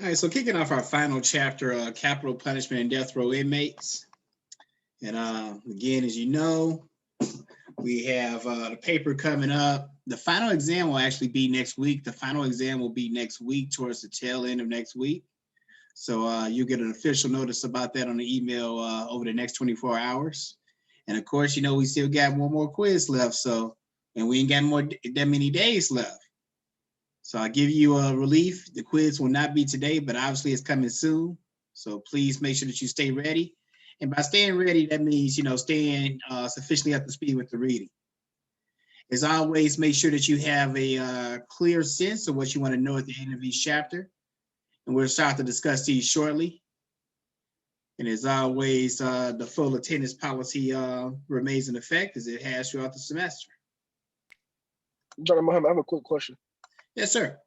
All right, so kicking off our final chapter, capital punishment and death row inmates. And again, as you know, we have the paper coming up. The final exam will actually be next week. The final exam will be next week, towards the tail end of next week. So you'll get an official notice about that on the email over the next 24 hours. And of course, you know, we still got one more quiz left. So, and we ain't got that many days left. So I give you a relief. The quiz will not be today, but obviously it's coming soon. So please make sure that you stay ready. And by staying ready, that means, you know, staying sufficiently up to speed with the reading. As always, make sure that you have a clear sense of what you want to know at the end of each chapter. And we'll start to discuss these shortly. And as always, the full attendance policy remains in effect as it has throughout the semester. Dr. Muhammad, I have a quick question. Yes, sir.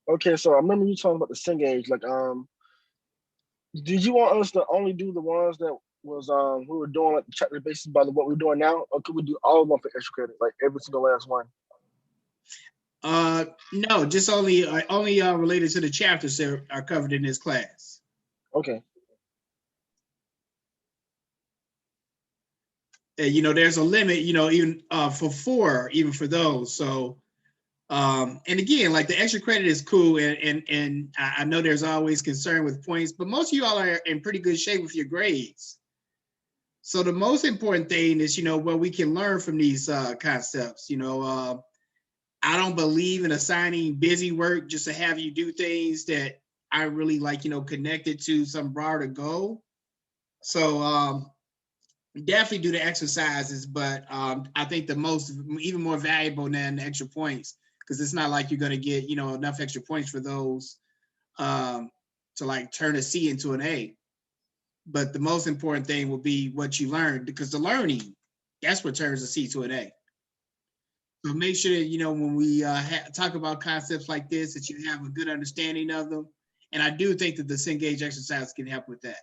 Okay, so I remember you talking about the Cengage. Like, did you want us to only do the ones that was we were doing like the chapter basis by what we're doing now, or could we do all of them for extra credit, like every single last one? No, just only related to the chapters that are covered in this class. Okay. You know, there's a limit, you know, even for 4, even for those. So, and again, like the extra credit is cool, and I know there's always concern with points, but most of you all are in pretty good shape with your grades. So the most important thing is, you know, what we can learn from these concepts. You know, I don't believe in assigning busy work just to have you do things that I really like, you know, connected to some broader goal. So definitely do the exercises, but I think the most, even more valuable than the extra points, because it's not like you're going to get, you know, enough extra points for those um, to like turn a C into an A. But the most important thing will be what you learned, because the learning, that's what turns a C to an A. So make sure that, you know, when we talk about concepts like this, that you have a good understanding of them. And I do think that the Cengage exercise can help with that.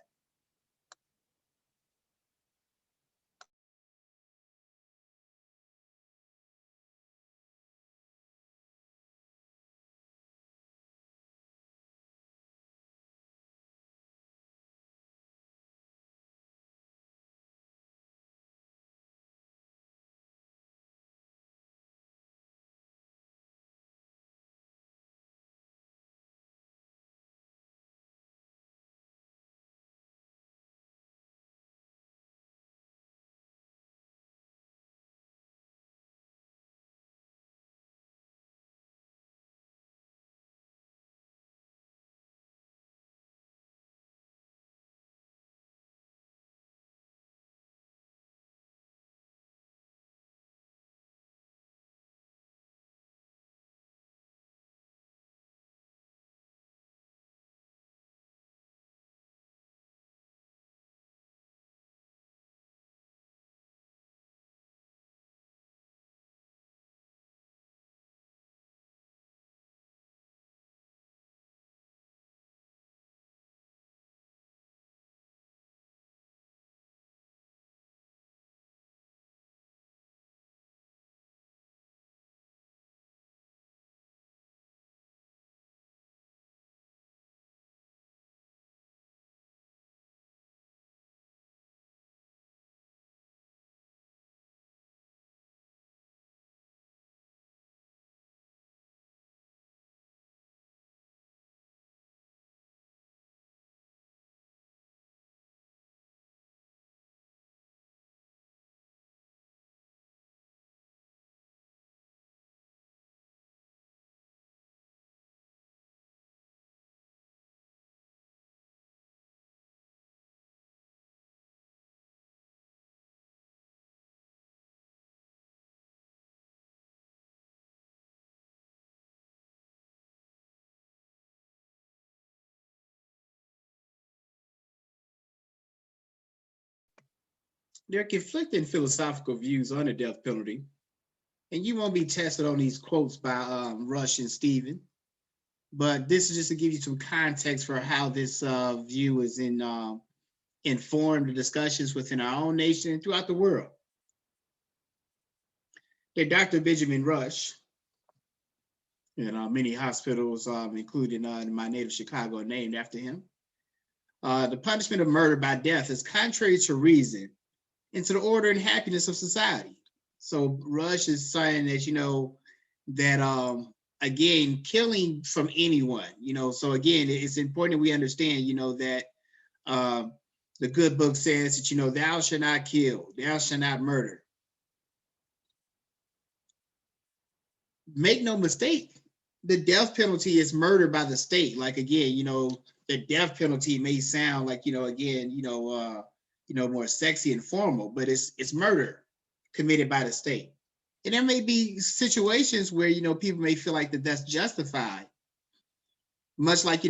There are conflicting philosophical views on the death penalty, and you won't be tested on these quotes by Rush and Stephen. But this is just to give you some context for how this view is informed the discussions within our own nation and throughout the world. Dr. Benjamin Rush, And many hospitals, including in my native Chicago, are named after him. The punishment of murder by death is contrary to reason and to the order and happiness of society. So Rush is saying that, that again, killing from anyone, so again, it's important that we understand, that the good book says that, thou shalt not kill, thou shalt not murder. Make no mistake, the death penalty is murder by the state. Like, again, the death penalty may sound like, again, more sexy and formal, but it's murder committed by the state. And there may be situations where, people may feel like that's justified. Much like,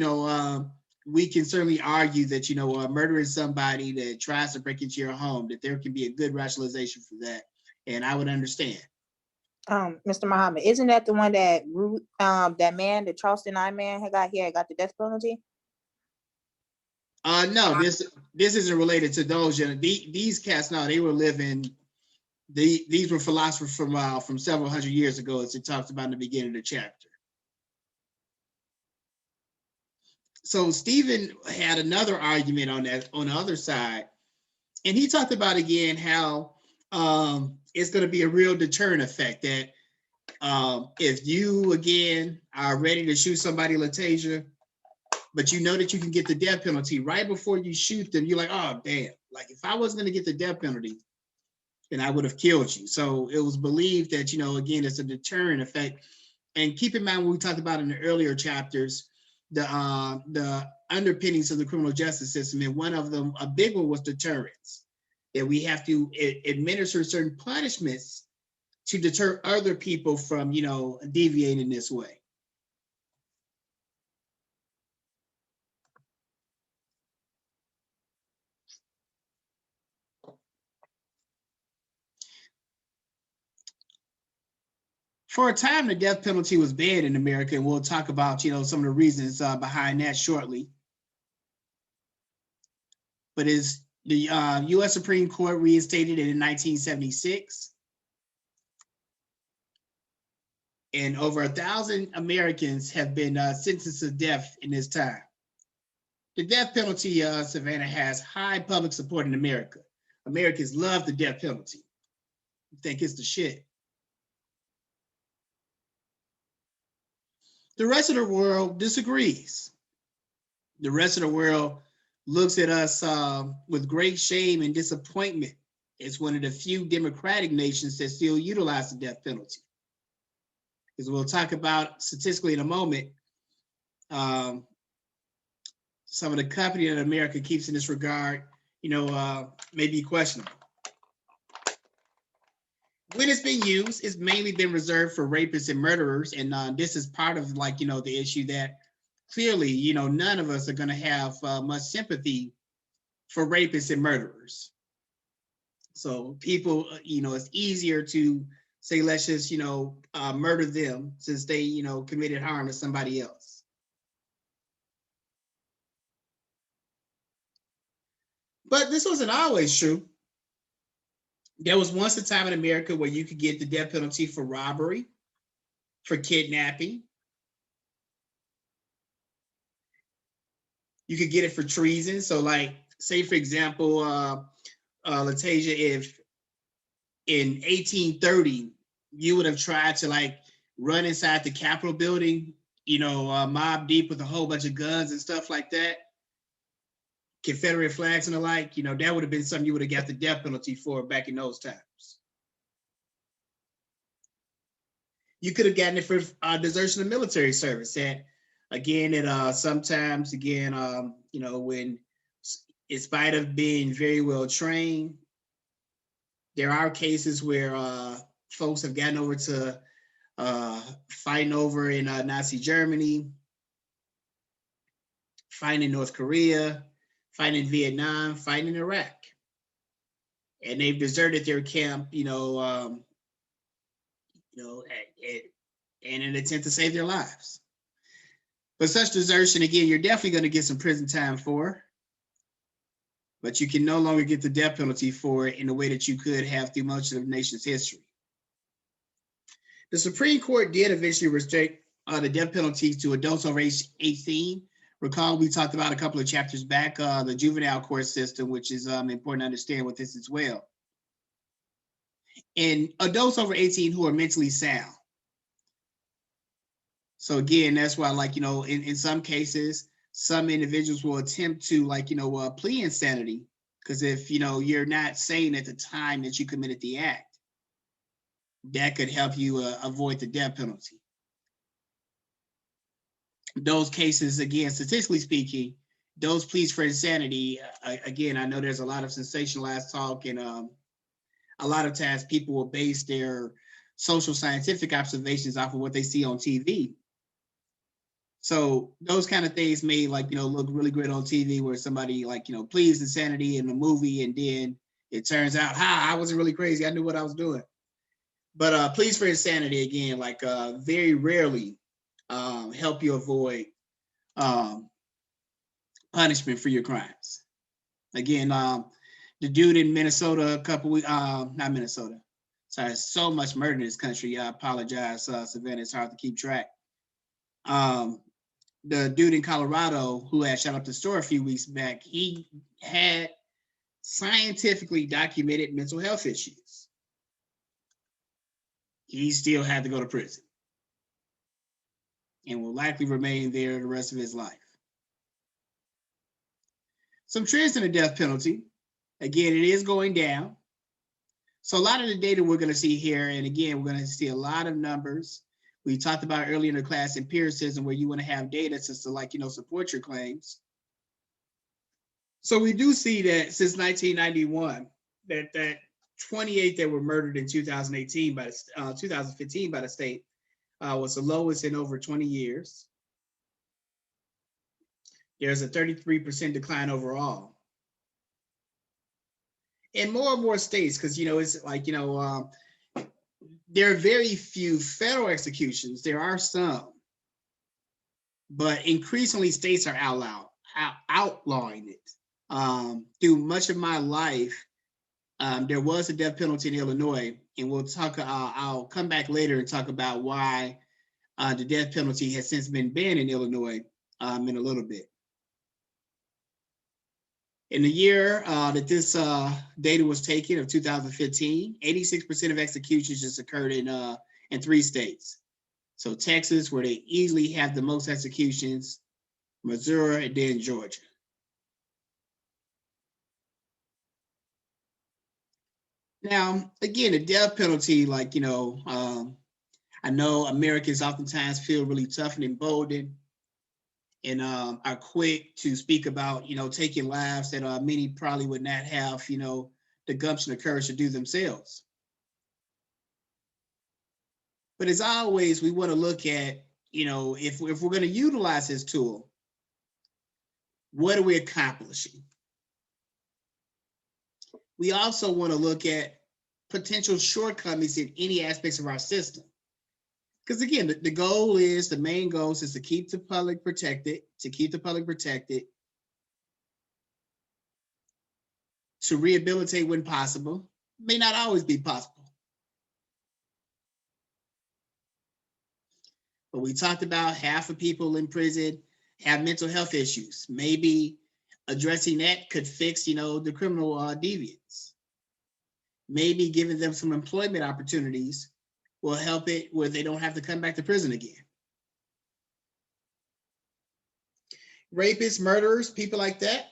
we can certainly argue that, murdering somebody that tries to break into your home, that there can be a good rationalization for that. And I would understand. Mr. Muhammad, isn't that the one that that man, the Charleston I man got the death penalty? No, this isn't related to those. These cats, no, they were living. These were philosophers from several hundred years ago, as it talks about in the beginning of the chapter. So Stephen had another argument on that on the other side, and he talked about again how it's going to be a real deterrent effect that if you again are ready to shoot somebody, Latasia, but you know that you can get the death penalty right before you shoot them, you're like, oh damn! Like if I wasn't going to get the death penalty, then I would have killed you. So it was believed that again, it's a deterrent effect. And keep in mind what we talked about in the earlier chapters, the underpinnings of the criminal justice system, and one of them, a big one, was deterrence. That we have to administer certain punishments to deter other people from, deviating this way. For a time, the death penalty was banned in America, and we'll talk about, some of the reasons behind that shortly. But is the U.S. Supreme Court reinstated it in 1976. And over 1,000 Americans have been sentenced to death in this time. The death penalty, Savannah, has high public support in America. Americans love the death penalty. I think it's the shit. The rest of the world disagrees. The rest of the world looks at us with great shame and disappointment. It's one of the few democratic nations that still utilize the death penalty. As we'll talk about statistically in a moment, some of the company that America keeps in this regard, may be questionable. When it's been used, it's mainly been reserved for rapists and murderers. And this is part of the issue that clearly, none of us are going to have much sympathy for rapists and murderers. So people, it's easier to say, let's just, murder them since they, committed harm to somebody else. But this wasn't always true. There was once a time in America where you could get the death penalty for robbery, for kidnapping. You could get it for treason. So like, say for example, Latasia, if in 1830, you would have tried to run inside the Capitol building, mob deep with a whole bunch of guns and stuff like that, Confederate flags and the like, that would have been something you would have got the death penalty for back in those times. You could have gotten it for desertion of military service. And again, it sometimes, again, when, in spite of being very well trained, there are cases where folks have gotten over to fighting over in Nazi Germany, fighting in North Korea, fighting in Vietnam, fighting in Iraq. And they've deserted their camp, in an attempt to save their lives. But such desertion, again, you're definitely going to get some prison time for, but you can no longer get the death penalty for it in the way that you could have through much of the nation's history. The Supreme Court did eventually the death penalty to adults over age 18. Recall we talked about a couple of chapters back, the juvenile court system, which is important to understand with this as well. And adults over 18 who are mentally sound. So again, that's why, like, you know, in some cases, some individuals will attempt to, like, you know, plea insanity, because if, you know, you're not sane at the time that you committed the act, that could help you avoid the death penalty. Those cases, again, statistically speaking, those pleas for insanity, again, I know there's a lot of sensationalized talk, and a lot of times people will base their social scientific observations off of what they see on TV. So those kind of things may, like, you know, look really great on TV, where somebody, like, you know, pleads insanity in the movie, and then it turns out, I wasn't really crazy. I knew what I was doing. But pleas for insanity, again, like, very rarely help you avoid punishment for your crimes. Again, the dude in Minnesota, a couple weeks, not Minnesota. Sorry, so much murder in this country. I apologize, Savannah. It's hard to keep track. The dude in Colorado who had shot up the store a few weeks back, he had scientifically documented mental health issues. He still had to go to prison and will likely remain there the rest of his life. Some trends in the death penalty. Again, it is going down. So a lot of the data we're going to see here, and again, we're going to see a lot of numbers. We talked about earlier in the class empiricism, where you want to have data to, like, you know, support your claims. So we do see that since 1991, that 28 that were murdered in 2018 by 2015 by the state was the lowest in over 20 years. There's a 33% decline overall. In more and more states, because, you know, it's like, you know, there are very few federal executions. There are some, but increasingly states are outlawing it. Through much of my life, there was a death penalty in Illinois, and we'll talk. I'll come back later and talk about why the death penalty has since been banned in Illinois in a little bit. In the year that this data was taken, of 2015, 86% of executions just occurred in 3 states. So Texas, where they easily have the most executions, Missouri, and then Georgia. Now, again, the death penalty, like, you know, I know Americans oftentimes feel really tough and emboldened, and are quick to speak about, you know, taking lives that many probably would not have, you know, the gumption or courage to do themselves. But as always, we want to look at, you know, if we're going to utilize this tool, what are we accomplishing? We also want to look at potential shortcomings in any aspects of our system. Because again, the goal is, the main goal is to keep the public protected, to rehabilitate when possible. May not always be possible. But we talked about half of people in prison have mental health issues. Maybe addressing that could fix, you know, the criminal deviance. Maybe giving them some employment opportunities will help it where they don't have to come back to prison again. Rapists, murderers, people like that,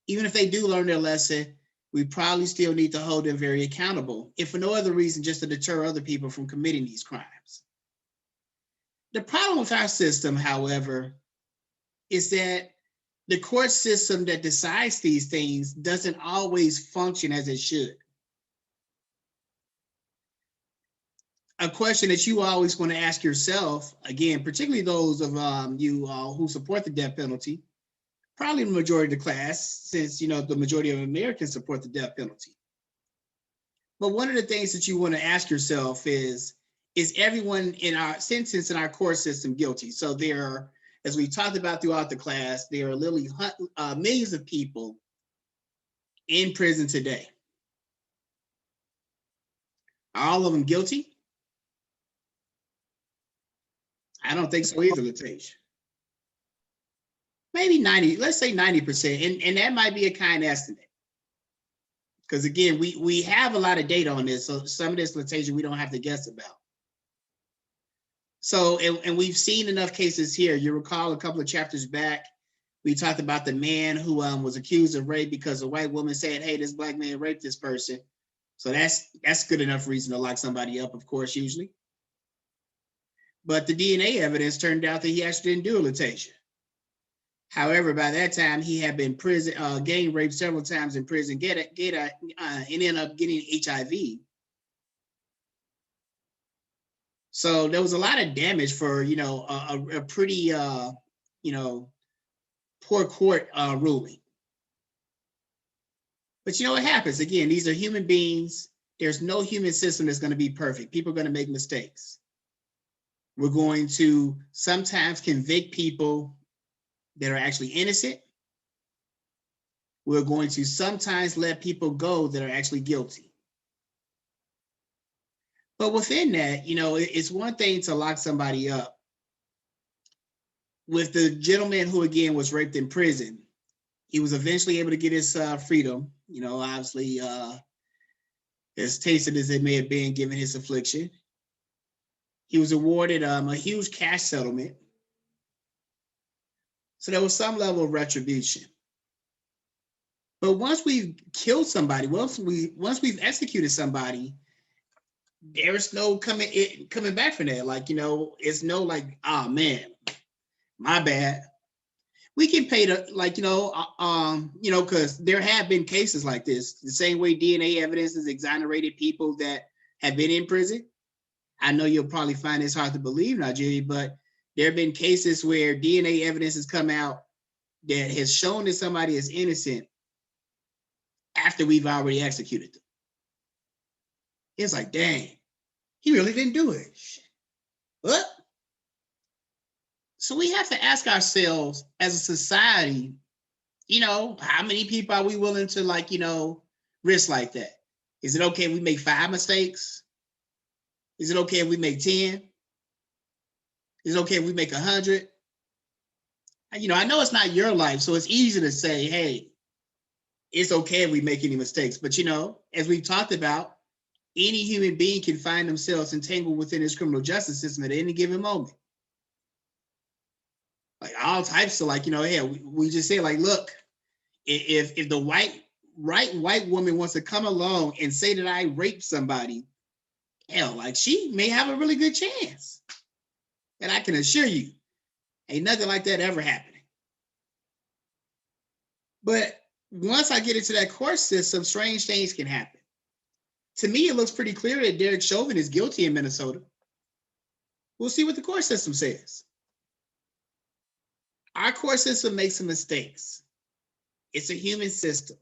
even if they do learn their lesson, we probably still need to hold them very accountable, if for no other reason, just to deter other people from committing these crimes. The problem with our system, however, is that the court system that decides these things doesn't always function as it should. A question that you always want to ask yourself, again, particularly those of you who support the death penalty, probably the majority of the class, since, you know, the majority of Americans support the death penalty. But one of the things that you want to ask yourself is everyone in our sentence in our court system guilty? So there are, as we talked about throughout the class, there are literally millions of people in prison today. Are all of them guilty? I don't think so either, Latasia. Maybe 90, let's say 90%. And that might be a kind estimate. Because again, we have a lot of data on this. So some of this, Latasia, we don't have to guess about. So, and we've seen enough cases here. You recall a couple of chapters back, we talked about the man who was accused of rape because a white woman said, hey, this black man raped this person. So that's good enough reason to lock somebody up, of course, usually. But the DNA evidence turned out that he actually didn't do it, Latasia. However, by that time, he had been gang raped several times in prison, and ended up getting HIV. So there was a lot of damage for, a pretty, poor court ruling. But you know what happens? Again, these are human beings. There's no human system that's going to be perfect. People are going to make mistakes. We're going to sometimes convict people that are actually innocent. We're going to sometimes let people go that are actually guilty. But within that, it's one thing to lock somebody up. With the gentleman who, again, was raped in prison, he was eventually able to get his freedom, obviously, as tasted as it may have been given his affliction. He was awarded a huge cash settlement. So there was some level of retribution. But once we've killed somebody, once we've executed somebody, there's no coming back from that. Like, it's no like, oh man, my bad. We can pay because there have been cases like this. The same way DNA evidence has exonerated people that have been in prison. I know you'll probably find this hard to believe, Nigeria, but there have been cases where DNA evidence has come out that has shown that somebody is innocent after we've already executed them. It's like, dang, he really didn't do it. What? So we have to ask ourselves as a society, how many people are we willing to risk like that? Is it okay if we make 5 mistakes? Is it okay if we make 10? Is it okay if we make 100? I know it's not your life, so it's easy to say, hey, it's okay if we make any mistakes. But, as we've talked about, any human being can find themselves entangled within this criminal justice system at any given moment. Like all types of hey, we just say look, if the white woman wants to come along and say that I raped somebody, hell, she may have a really good chance. And I can assure you, ain't nothing like that ever happening. But once I get into that court system, strange things can happen. To me, it looks pretty clear that Derek Chauvin is guilty in Minnesota. We'll see what the court system says. Our court system makes some mistakes. It's a human system.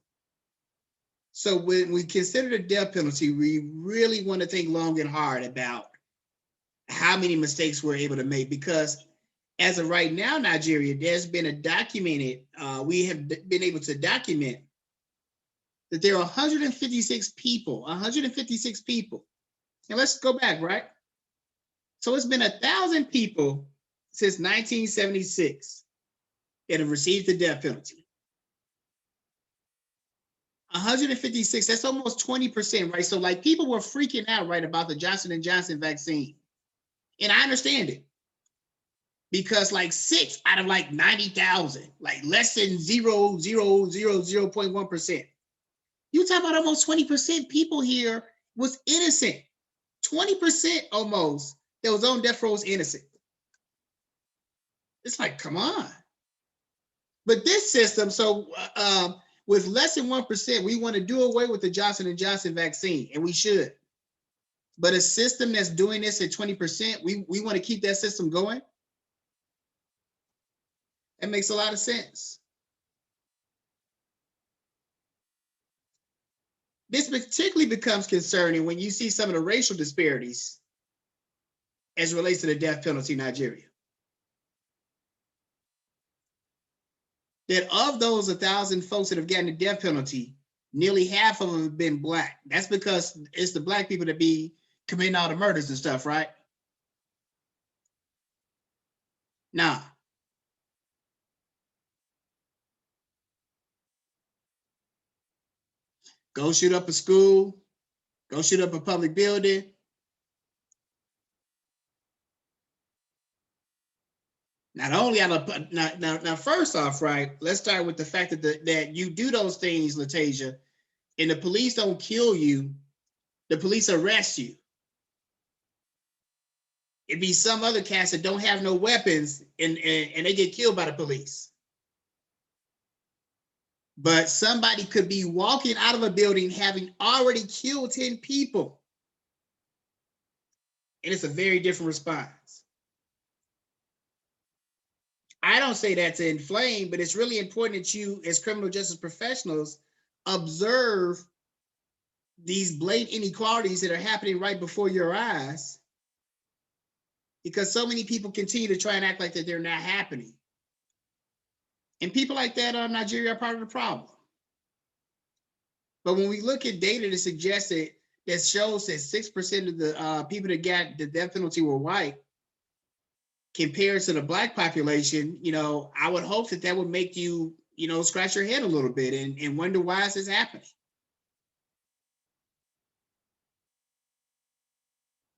So when we consider the death penalty, we really want to think long and hard about how many mistakes we're able to make, because as of right now, Nigeria, there's been we have been able to document that there are 156 people. And let's go back, right? So it's been 1,000 people since 1976 that have received the death penalty. 156, that's almost 20%, right? So people were freaking out, right, about the Johnson & Johnson vaccine. And I understand it. Because 6 out of 90,000, less than 0.1%. You talk about almost 20% people here was innocent. 20% almost that was on death row was innocent. It's come on. But this system, so with less than 1%, we want to do away with the Johnson & Johnson vaccine, and we should. But a system that's doing this at 20%, we want to keep that system going. That makes a lot of sense. This particularly becomes concerning when you see some of the racial disparities as it relates to the death penalty in Nigeria. That of those 1,000 folks that have gotten the death penalty, nearly half of them have been Black. That's because it's the Black people that be committing all the murders and stuff, right? Nah. Go shoot up a school. Go shoot up a public building. Not only out of now, first off, right? Let's start with the fact that you do those things, Latasia, and the police don't kill you. The police arrest you. It'd be some other cats that don't have no weapons and they get killed by the police. But somebody could be walking out of a building having already killed 10 people. And it's a very different response. I don't say that to inflame, but it's really important that you, as criminal justice professionals, observe these blatant inequalities that are happening right before your eyes, because so many people continue to try and act like that they're not happening. And people like that in Nigeria are part of the problem. But when we look at data that suggests that shows that 6% of the people that got the death penalty were white, compared to the Black population, I would hope that would make you, scratch your head a little bit and wonder why is this happening.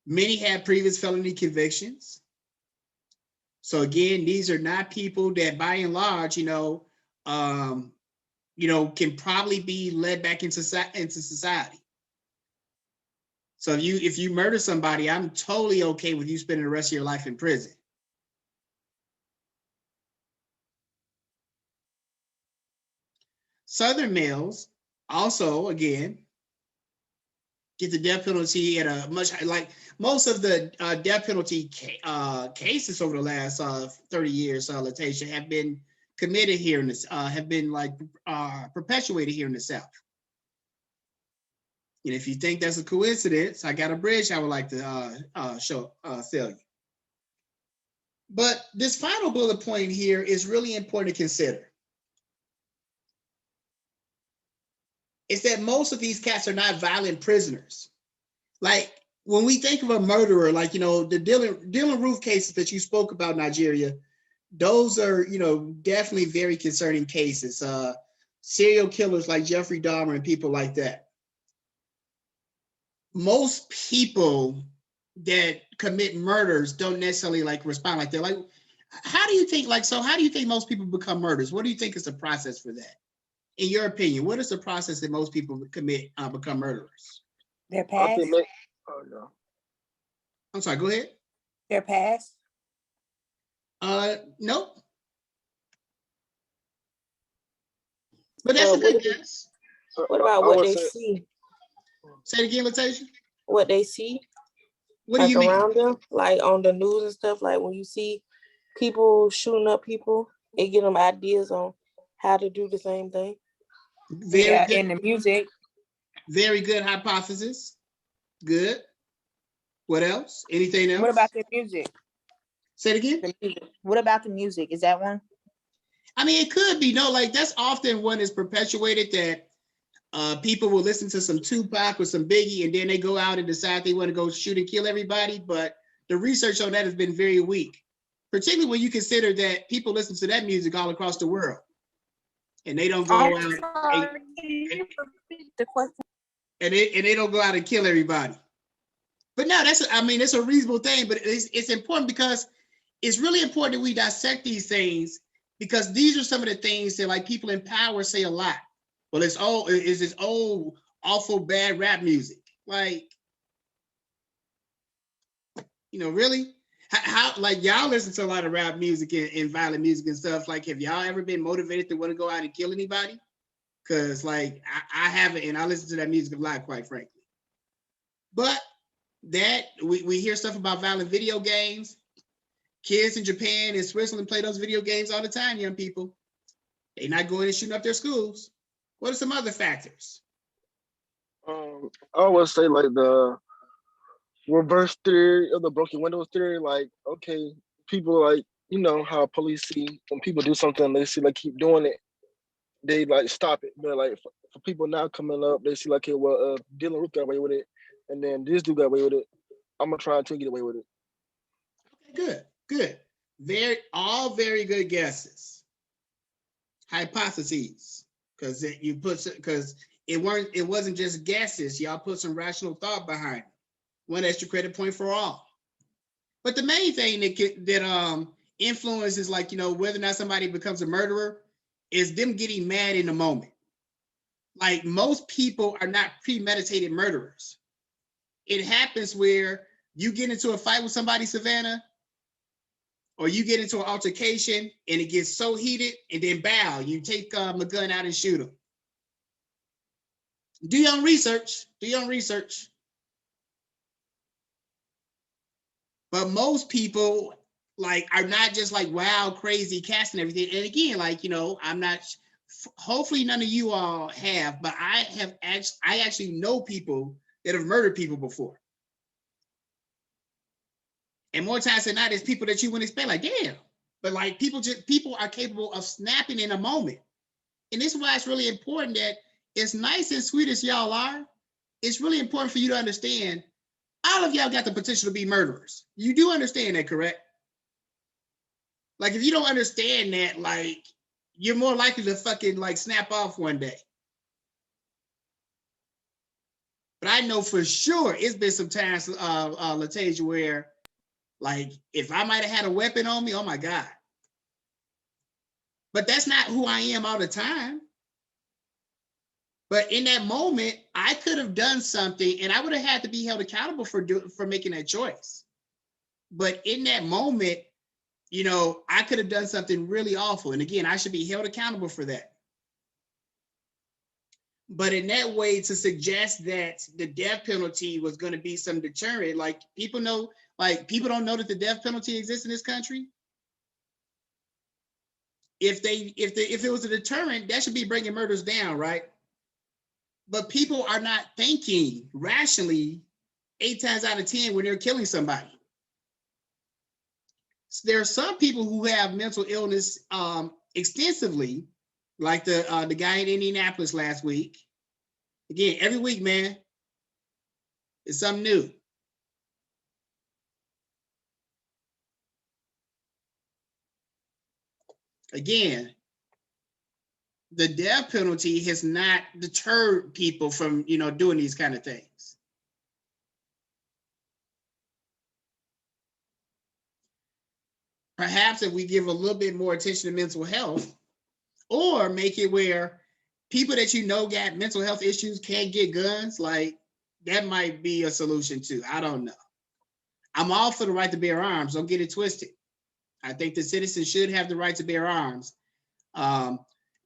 Many had previous felony convictions. So again, these are not people that by and large, can probably be led back into society. So if you murder somebody, I'm totally okay with you spending the rest of your life in prison. Southern males also, again, get the death penalty at a much, like most of the death penalty cases over the last 30 years, Latasia, have been committed here in this, have been perpetuated here in the South. And if you think that's a coincidence, I got a bridge I would like to sell you. But this final bullet point here is really important to consider. Is that most of these cats are not violent prisoners. Like when we think of a murderer, like, the Dylann Roof cases that you spoke about, Nigeria, those are, definitely very concerning cases. Serial killers like Jeffrey Dahmer and people like that. Most people that commit murders don't necessarily respond like that. Like, how do you think, how do you think most people become murderers? What do you think is the process for that? In your opinion, what is the process that most people become murderers? Their past. No. I'm sorry, go ahead. Their past. Nope. But that's a good guess. What about what they see? Say it again, Latasia. What they see? What do you mean? Around them, like on the news and stuff, like when you see people shooting up people, it give them ideas on how to do the same thing. Very good. In the music. Very good hypothesis. Good. What else? Anything else? What about the music? Say it again. The music. What about the music? Is that one? I mean, it could be. No, that's often one is perpetuated that people will listen to some Tupac or some Biggie, and then they go out and decide they want to go shoot and kill everybody. But the research on that has been very weak, particularly when you consider that people listen to that music all across the world. And they don't go out and they don't go out and kill everybody. But no, it's a reasonable thing, but it's important because it's really important that we dissect these things, because these are some of the things that people in power say a lot. Well, it's this old, awful, bad rap music. Really? How y'all listen to a lot of rap music and violent music and stuff. Have y'all ever been motivated to want to go out and kill anybody? Because I haven't, and I listen to that music a lot, quite frankly. But that we hear stuff about violent video games. Kids in Japan and Switzerland play those video games all the time, young people. They're not going and shooting up their schools. What are some other factors? I would say the reverse theory of the broken windows theory. Okay, people how police see when people do something, they see keep doing it, they stop it. But for people now coming up, they see hey, well, Dylann Roof got away with it, and then this dude got away with it. I'm gonna try to get away with it. Okay, good. All very good guesses, hypotheses, because it wasn't just guesses. Y'all put some rational thought behind it. 1 extra credit point for all. But the main thing that influences, like, whether or not somebody becomes a murderer is them getting mad in the moment. Like, most people are not premeditated murderers. It happens where you get into a fight with somebody, Savannah, or you get into an altercation and it gets so heated, and then bow, you take a gun out and shoot them. Do your own research. But most people are not just wild, crazy cats and everything. And again, I'm not. Hopefully, none of you all have, but I actually know people that have murdered people before. And more times than not, it's people that you wouldn't expect. Like, damn. But people are capable of snapping in a moment. And this is why it's really important that, as nice and sweet as y'all are, it's really important for you to understand all of y'all got the potential to be murderers. You do understand that, correct? If you don't understand that, you're more likely to fucking snap off one day. But I know for sure it's been some times, Latasia, where if I might have had a weapon on me, oh my God. But that's not who I am all the time. But in that moment, I could have done something and I would have had to be held accountable for making that choice. But in that moment, I could have done something really awful. And again, I should be held accountable for that. But in that way, to suggest that the death penalty was going to be some deterrent, people don't know that the death penalty exists in this country. If it was a deterrent, that should be bringing murders down, right? But people are not thinking rationally 8 times out of 10 when they're killing somebody. So there are some people who have mental illness extensively, like the guy in Indianapolis last week. Again, every week, man, it's something new. Again, the death penalty has not deterred people from, doing these kind of things. Perhaps if we give a little bit more attention to mental health, or make it where people that got mental health issues can't get guns, that might be a solution too. I don't know. I'm all for the right to bear arms. Don't get it twisted. I think the citizens should have the right to bear arms.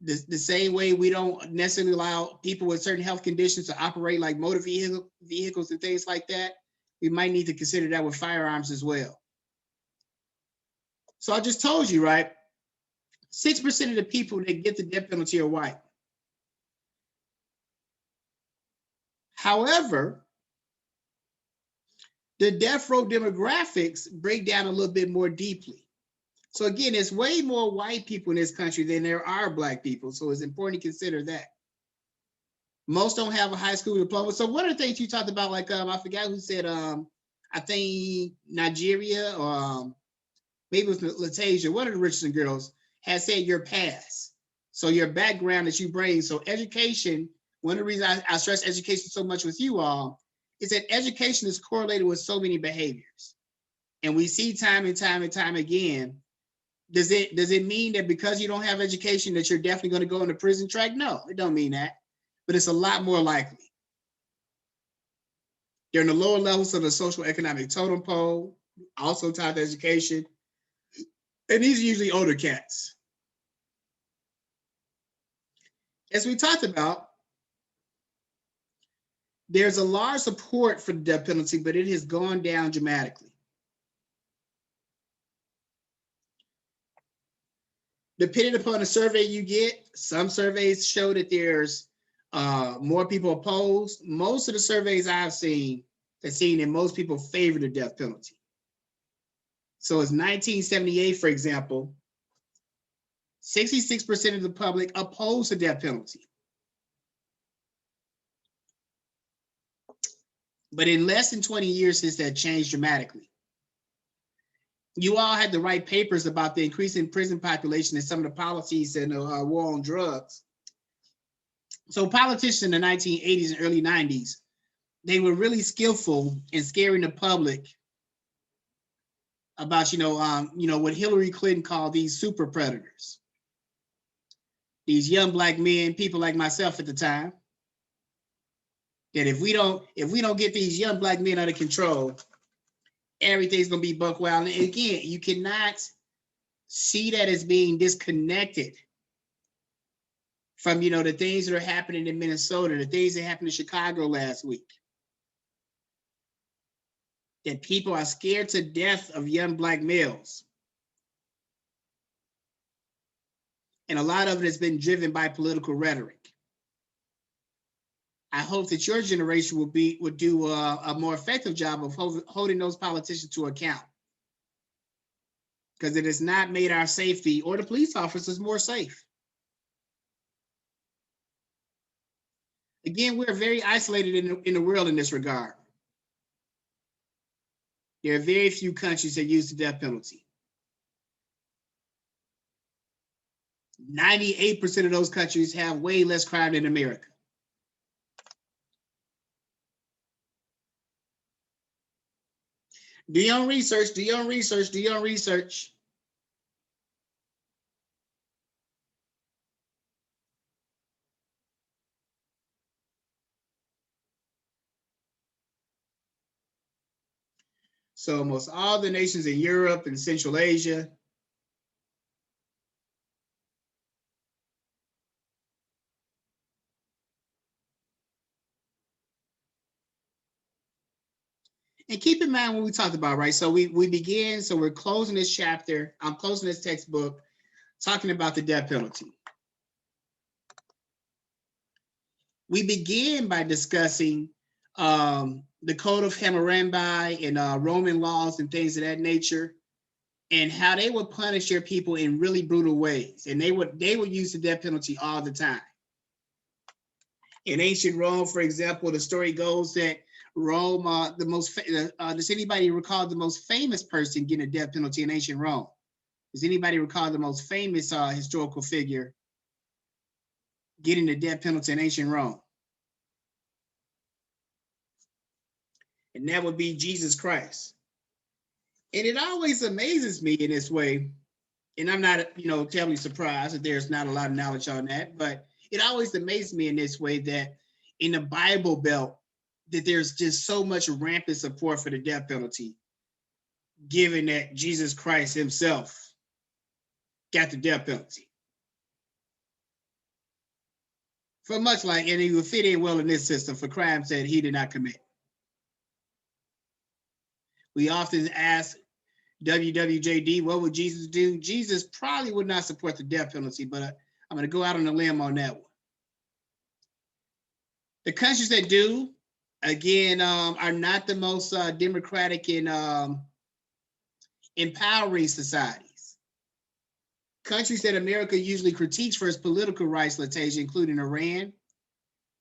The same way we don't necessarily allow people with certain health conditions to operate like motor vehicles and things like that, we might need to consider that with firearms as well. So I just told you, right? 6% of the people that get the death penalty are white. However, the death row demographics break down a little bit more deeply. So again, there's way more white people in this country than there are black people. So it's important to consider that. Most don't have a high school diploma. So one of the things you talked about, I forgot who said, I think Nigeria or maybe it was Latasia, one of the Richardson girls, has said your past. So your background that you bring. So education, one of the reasons I stress education so much with you all is that education is correlated with so many behaviors. And we see time and time and time again, does it mean that because you don't have education that you're definitely going to go in the prison track? No, it don't mean that, but it's a lot more likely. They're in the lower levels of the social economic totem pole, also tied to education. And these are usually older cats. As we talked about, there's a large support for the death penalty, but it has gone down dramatically. Depending upon the survey you get, some surveys show that there's more people opposed. Most of the surveys I've seen have seen that most people favor the death penalty. So it's 1978, for example, 66% of the public opposed the death penalty. But in less than 20 years since that changed dramatically. you all had to write papers about the increasing prison population and some of the policies and war on drugs. So politicians in the 1980s and early 90s, they were really skillful in scaring the public about, what Hillary Clinton called these super predators. These young black men, people like myself at the time, that if we don't get these young black men under control, everything's gonna be buck wild. And again, you cannot see that as being disconnected from the things that are happening in Minnesota, the things that happened in Chicago last week. That people are scared to death of young black males. And a lot of it has been driven by political rhetoric. I hope that your generation would do a more effective job of holding those politicians to account, because it has not made our safety or the police officers more safe. Again, we're very isolated in the world in this regard. There are very few countries that use the death penalty. 98% of those countries have way less crime than America. Do your own research, do your own research, do your own research. So almost all the nations in Europe and Central Asia, and keep in mind what we talked about, right? So we begin, so we're closing this chapter. I'm closing this textbook talking about the death penalty. We begin by discussing the Code of Hammurabi and Roman laws and things of that nature, and how they would punish their people in really brutal ways. And they would use the death penalty all the time. In ancient Rome, for example, the story goes that Rome, does anybody recall the most famous person getting a death penalty in ancient Rome? Does anybody recall the most famous historical figure getting the death penalty in ancient Rome? And that would be Jesus Christ. And it always amazes me in this way, and I'm not, terribly surprised that there's not a lot of knowledge on that, but it always amazes me in this way that in the Bible Belt, that there's just so much rampant support for the death penalty, given that Jesus Christ himself got the death penalty. For much like, and he would fit in well in this system for crimes that he did not commit. We often ask WWJD, what would Jesus do? Jesus probably would not support the death penalty, but I'm going to go out on a limb on that one. The countries that do, again, are not the most democratic and empowering societies. Countries that America usually critiques for its political rights litigation, including Iran,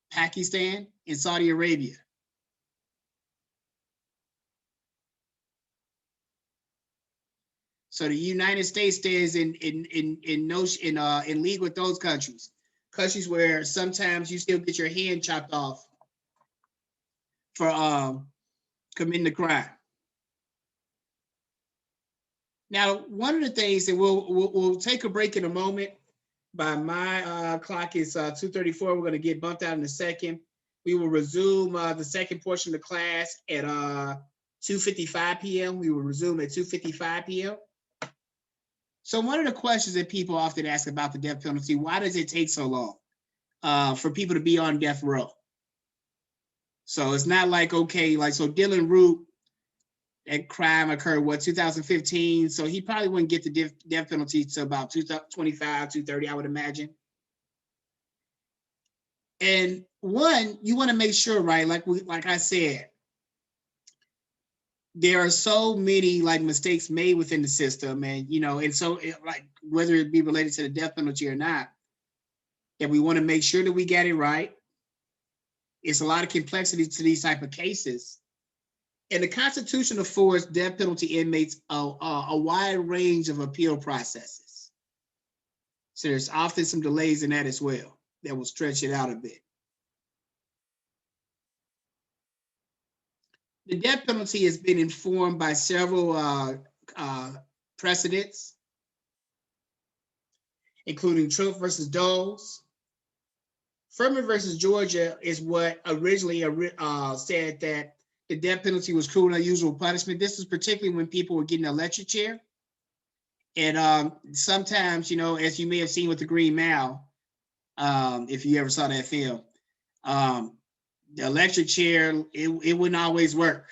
Pakistan, and Saudi Arabia. So the United States stands in league with those countries. Countries where sometimes you still get your hand chopped off for committing the crime. Now, one of the things that we'll take a break in a moment. By my clock is 2:34. We're going to get bumped out in a second. We will resume the second portion of the class at 2:55 p.m. We will resume at 2:55 p.m. So one of the questions that people often ask about the death penalty, why does it take so long for people to be on death row? So it's not like, okay, like, so Dylan Root, that crime occurred, 2015? So he probably wouldn't get the death penalty to about 225, 230, I would imagine. And one, you want to make sure, right, like I said, there are so many mistakes made within the system, and and so whether it be related to the death penalty or not, that we want to make sure that we get it right. It's a lot of complexity to these type of cases, And the Constitution affords death penalty inmates a wide range of appeal processes. So there's often some delays in that as well that will stretch it out a bit. The death penalty has been informed by several precedents, including Trump versus Doles. Furman versus Georgia is what originally said that the death penalty was cruel and unusual punishment. This was particularly when people were getting an electric chair. And sometimes, you know, as you may have seen with the Green Mile, if you ever saw that film, the electric chair, it wouldn't always work.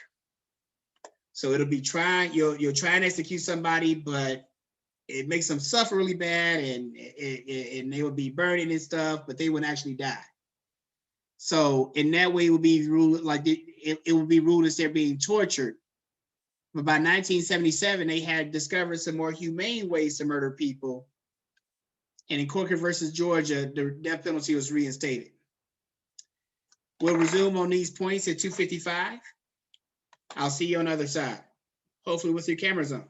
So it'll be you'll try and execute somebody, but it makes them suffer really bad, and they would be burning and stuff, but they wouldn't actually die. So in that way, it would be ruled like it would be ruled as they're being tortured. But by 1977, they had discovered some more humane ways to murder people. And in Corcoran versus Georgia, the death penalty was reinstated. We'll resume on these points at 2:55. I'll see you on the other side, hopefully with your cameras on.